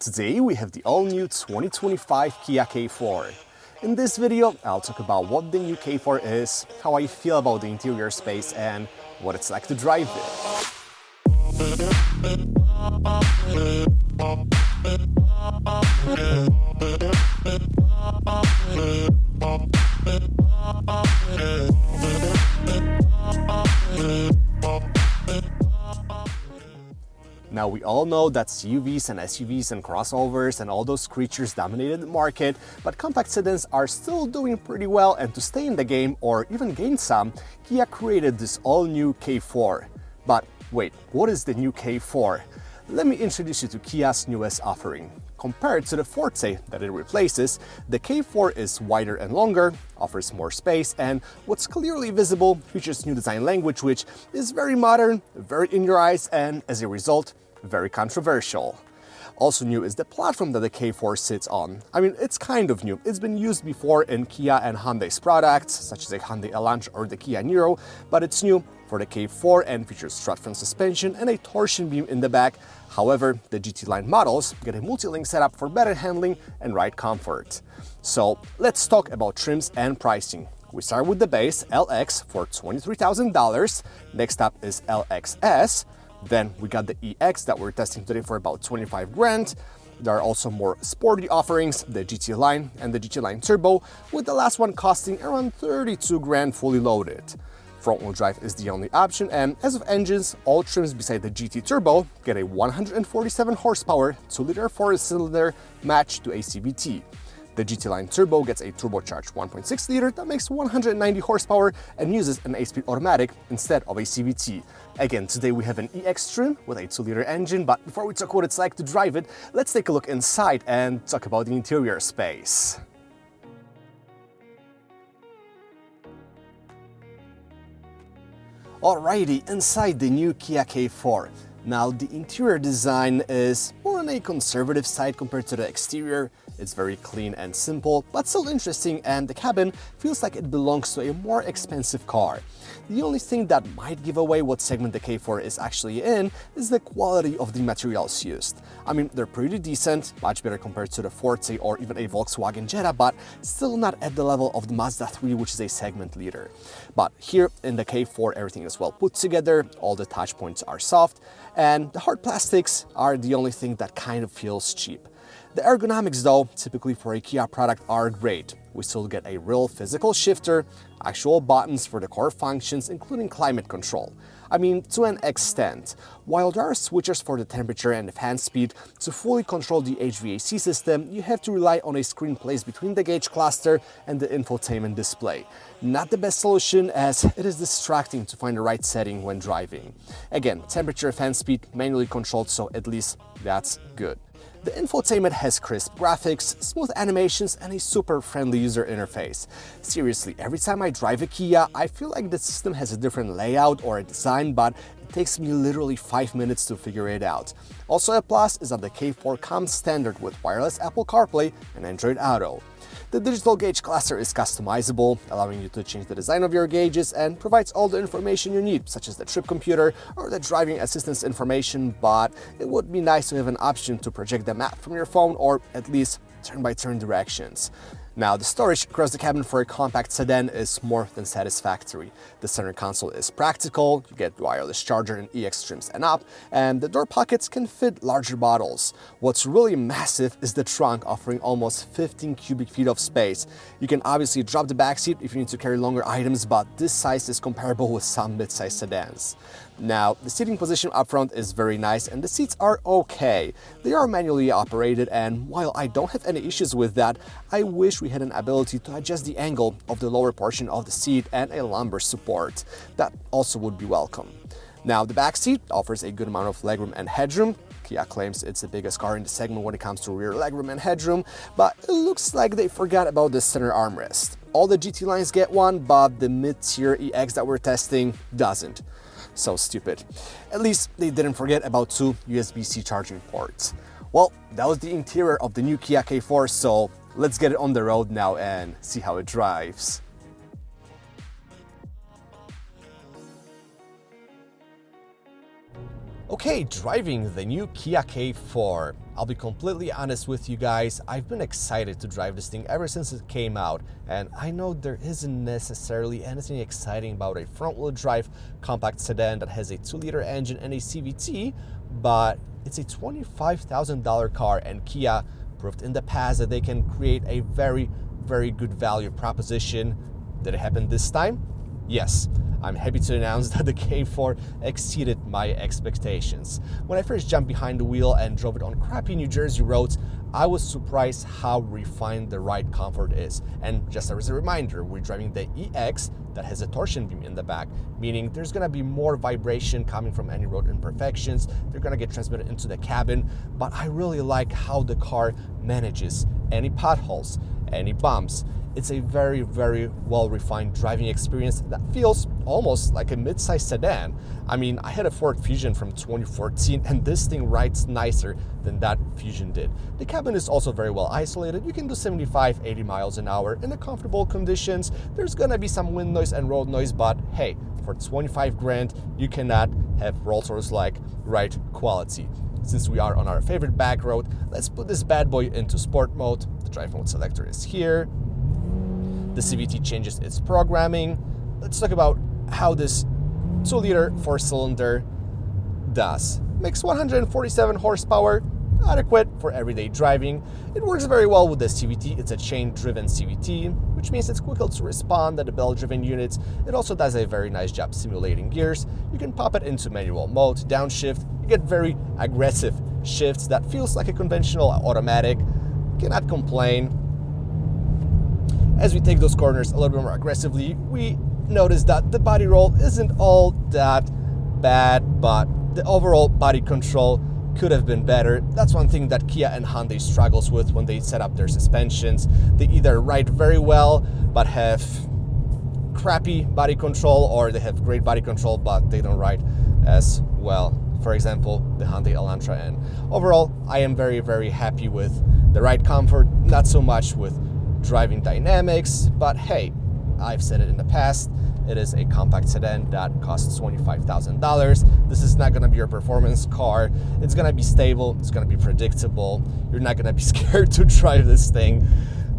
Today we have the all-new 2025 Kia K4. In this video, I'll talk about what the new K4 is, how I feel about the interior space, and what it's like to drive it. Now, we all know that CUVs and SUVs and crossovers and all those creatures dominated the market, but compact sedans are still doing pretty well, and to stay in the game or even gain some, Kia created this all-new K4. But wait, what is the new K4? Let me introduce you to Kia's newest offering. Compared to the Forte that it replaces, the K4 is wider and longer, offers more space, and what's clearly visible, features new design language which is very modern, very in your eyes, and as a result, very controversial. Also new is the platform that the K4 sits on. I mean, it's kind of new. It's been used before in Kia and Hyundai's products, such as the Hyundai Elantra or the Kia Niro, but it's new for the K4 and features strut front suspension and a torsion beam in the back. However, the GT line models get a multilink setup for better handling and ride comfort. So let's talk about trims and pricing. We start with the base LX for $23,000. Next up is LXS. Then we got the EX that we're testing today for about 25 grand. There are also more sporty offerings, the GT line and the GT line Turbo, with the last one costing around 32 grand fully loaded. Front-wheel drive is the only option, and as of engines, all trims beside the GT Turbo get a 147 horsepower 2-liter 4-cylinder matched to a CVT. The GT line Turbo gets a turbocharged 1.6-liter that makes 190 horsepower and uses an 8-speed automatic instead of a CVT. Again, today we have an EX trim with a 2-liter engine, but before we talk what it's like to drive it, let's take a look inside and talk about the interior space. Alrighty, inside the new Kia K4. Now, the interior design is more on a conservative side compared to the exterior. It's very clean and simple, but still interesting, and the cabin feels like it belongs to a more expensive car. The only thing that might give away what segment the K4 is actually in is the quality of the materials used. I mean, they're pretty decent, much better compared to the Forte or even a Volkswagen Jetta, but still not at the level of the Mazda 3, which is a segment leader. But here in the K4, everything is well put together, all the touch points are soft, and the hard plastics are the only thing that kind of feels cheap. The ergonomics though, typically for a Kia product, are great. We still get a real physical shifter, actual buttons for the core functions, including climate control. I mean, to an extent. While there are switchers for the temperature and the fan speed, to fully control the HVAC system, you have to rely on a screen placed between the gauge cluster and the infotainment display. Not the best solution, as it is distracting to find the right setting when driving. Again, temperature, fan speed, manually controlled, so at least that's good. The infotainment has crisp graphics, smooth animations, and a super friendly user interface. Seriously, every time I drive a Kia, I feel like the system has a different layout or a design, but it takes me literally 5 minutes to figure it out. Also a plus is that the K4 comes standard with wireless Apple CarPlay and Android Auto. The digital gauge cluster is customizable, allowing you to change the design of your gauges, and provides all the information you need, such as the trip computer or the driving assistance information, but it would be nice to have an option to project the map from your phone or at least turn-by-turn directions. Now, the storage across the cabin for a compact sedan is more than satisfactory. The center console is practical, you get wireless charger and EX trims and up, and the door pockets can fit larger bottles. What's really massive is the trunk, offering almost 15 cubic feet of space. You can obviously drop the back seat if you need to carry longer items, but this size is comparable with some mid-size sedans. Now, the seating position up front is very nice and the seats are okay. They are manually operated, and while I don't have any issues with that, I wish we had an ability to adjust the angle of the lower portion of the seat and a lumbar support. That also would be welcome. Now, the back seat offers a good amount of legroom and headroom. Kia claims it's the biggest car in the segment when it comes to rear legroom and headroom, but it looks like they forgot about the center armrest. All the GT lines get one, but the mid-tier EX that we're testing doesn't. So stupid. At least they didn't forget about 2 USB-C charging ports. Well, that was the interior of the new Kia K4, so let's get it on the road now and see how it drives. Okay, driving the new Kia K4. I'll be completely honest with you guys, I've been excited to drive this thing ever since it came out, and I know there isn't necessarily anything exciting about a front-wheel drive compact sedan that has a 2-liter engine and a CVT, but it's a $25,000 car, and Kia proved in the past that they can create a very, very good value proposition. Did it happen this time? Yes. I'm happy to announce that the K4 exceeded my expectations. When I first jumped behind the wheel and drove it on crappy New Jersey roads, I was surprised how refined the ride comfort is. And just as a reminder, we're driving the EX that has a torsion beam in the back, meaning there's gonna be more vibration coming from any road imperfections. They're gonna get transmitted into the cabin, but I really like how the car manages any potholes, any bumps. It's a very, very well-refined driving experience that feels almost like a mid-sized sedan. I mean, I had a Ford Fusion from 2014 and this thing rides nicer than that Fusion did. The cabin is also very well isolated. You can do 75, 80 miles an hour in the comfortable conditions. There's gonna be some wind noise and road noise, but hey, for 25 grand, you cannot have Rolls-Royce-like ride quality. Since we are on our favorite back road, let's put this bad boy into sport mode. The drive mode selector is here. The CVT changes its programming. Let's talk about how this 2-liter 4-cylinder does. Makes 147 horsepower, adequate for everyday driving. It works very well with the CVT. It's a chain-driven CVT, which means it's quicker to respond than the bell-driven units. It also does a very nice job simulating gears. You can pop it into manual mode, downshift. You get very aggressive shifts that feels like a conventional automatic. Cannot complain. As we take those corners a little bit more aggressively, we notice that the body roll isn't all that bad, but the overall body control could have been better. That's one thing that Kia and Hyundai struggles with when they set up their suspensions. They either ride very well, but have crappy body control, or they have great body control, but they don't ride as well. For example, the Hyundai Elantra. And overall, I am very, very happy with the ride comfort, not so much with driving dynamics, but hey, I've said it in the past, it is a compact sedan that costs $25,000. This is not gonna be your performance car. It's gonna be stable, it's gonna be predictable. You're not gonna be scared to drive this thing.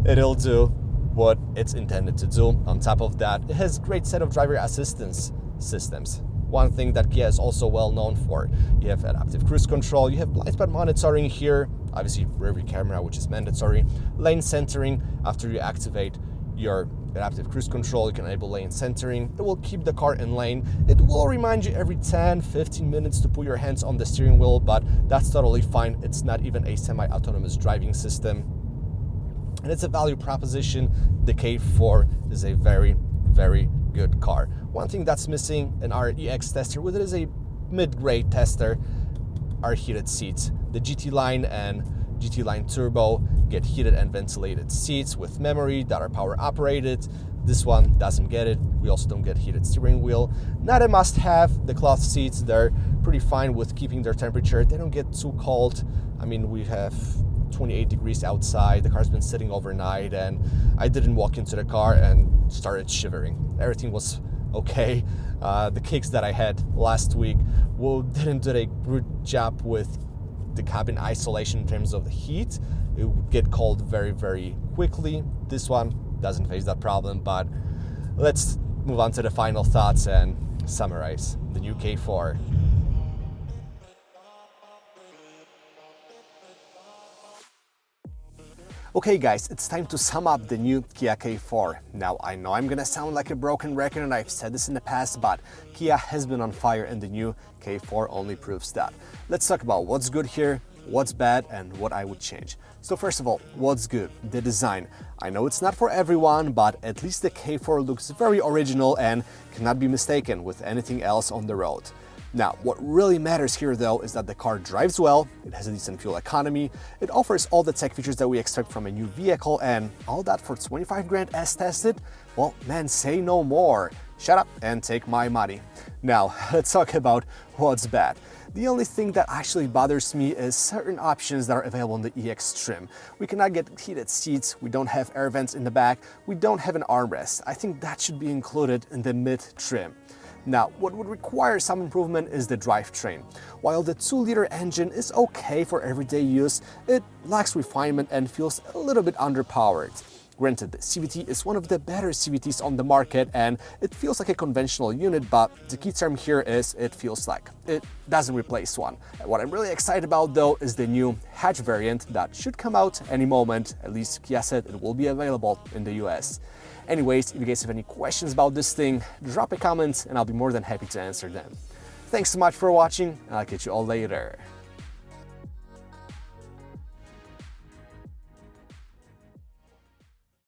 It'll do what it's intended to do. On top of that, it has a great set of driver assistance systems. One thing that Kia is also well known for. You have adaptive cruise control, you have blind spot monitoring here, obviously rear view camera, which is mandatory, lane centering. After you activate your adaptive cruise control, you can enable lane centering. It will keep the car in lane. It will remind you every 10-15 minutes to put your hands on the steering wheel, but that's totally fine. It's not even a semi-autonomous driving system. And it's a value proposition. The K4 is a very, very good car. One thing that's missing in our EX tester, with it is a mid-grade tester, are heated seats. The GT Line and GT Line Turbo get heated and ventilated seats with memory that are power operated. This one doesn't get it. We also don't get heated steering wheel. Not a must-have. The cloth seats, they're pretty fine with keeping their temperature. They don't get too cold. I mean, we have 28 degrees outside. The car's been sitting overnight, and I didn't walk into the car and started shivering. Everything was okay. The kicks that I had last week didn't do a good job with the cabin isolation in terms of the heat. It would get cold very, very quickly. This one doesn't face that problem, but let's move on to the final thoughts and summarize the new K4. Okay guys, it's time to sum up the new Kia K4. Now I know I'm gonna sound like a broken record and I've said this in the past, but Kia has been on fire and the new K4 only proves that. Let's talk about what's good here, what's bad, and what I would change. So first of all, what's good? The design. I know it's not for everyone, but at least the K4 looks very original and cannot be mistaken with anything else on the road. Now, what really matters here though is that the car drives well, it has a decent fuel economy, it offers all the tech features that we expect from a new vehicle, and all that for 25 grand as tested? Well, man, say no more. Shut up and take my money. Now, let's talk about what's bad. The only thing that actually bothers me is certain options that are available in the EX trim. We cannot get heated seats, we don't have air vents in the back, we don't have an armrest. I think that should be included in the mid trim. Now, what would require some improvement is the drivetrain. While the 2-liter engine is okay for everyday use, it lacks refinement and feels a little bit underpowered. Granted, the CVT is one of the better CVTs on the market and it feels like a conventional unit, but the key term here is it feels like. It doesn't replace one. And what I'm really excited about though is the new hatch variant that should come out any moment. At least Kia said it will be available in the US. Anyways, if you guys have any questions about this thing, drop a comment and I'll be more than happy to answer them. Thanks so much for watching and I'll catch you all later.